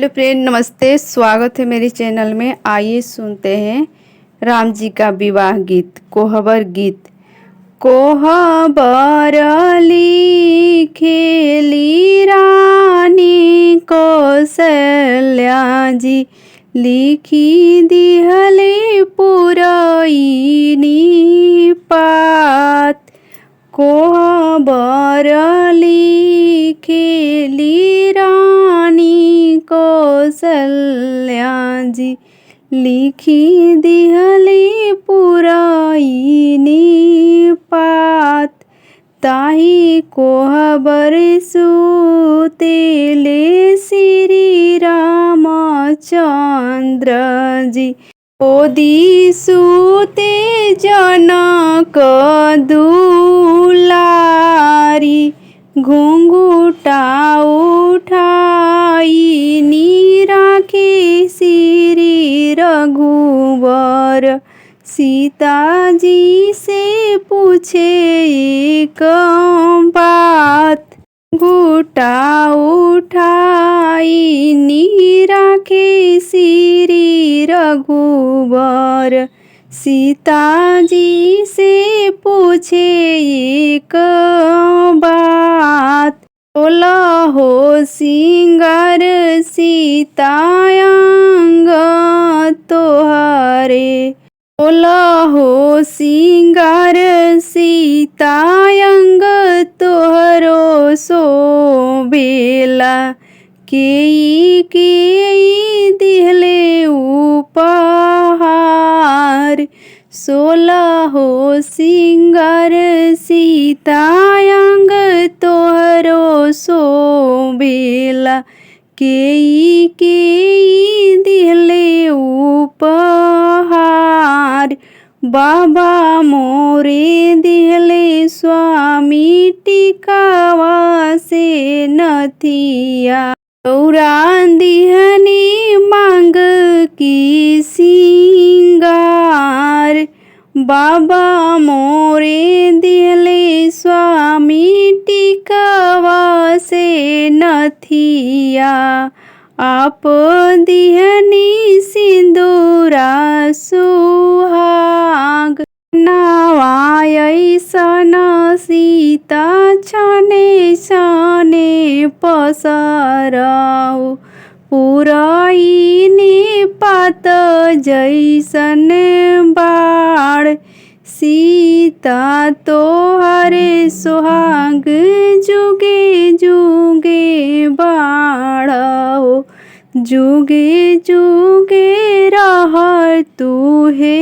Hello friend, नमस्ते। स्वागत है मेरे चैनल में। आइए सुनते हैं राम जी का विवाह गीत, कोहबर गीत। कोहबर लिखेली रानी कौशल्या जी, लिखी दिहले पुरैनी पात। कोहबर लिखेली रानी कौशल्या जी, लिखी दिहली पुरैनी पात। ताही कोहबर सुतेले श्री रामचंद्र जी, ओदी सुते जनक दुलारी। घुंघुटा उठाई राखे श्री रघुवर, सीता जी से पूछे एक बात। घुंघुटा उठाई राखे श्री रघुवर, सीता जी से पूछे एक बात। 16 सिंगार सीतायंग तोहरे, 16 सिंगार सीतायंग तोहरो शोभेला। केई दिहले उपहार, 16 सिंगार सीतायंग तोहरो शोभेला। केई दिहले उपहार, बाबा मोरे दिहले स्वामी टिकावा से नथिया। गौरा दिहनी मांग की सिंगार, बाबा मोरे दिहले स्वामी टिकावा से नथिया। आप दिहनी सिंदूरा सुहाग, नवायसन सीता छने छने पसरऊ। पुरैनी पात जैसन बाड़, सीता तोहरे सुहाग जुगे जुगे बाड़ो। जुगे जुगे रह तू हे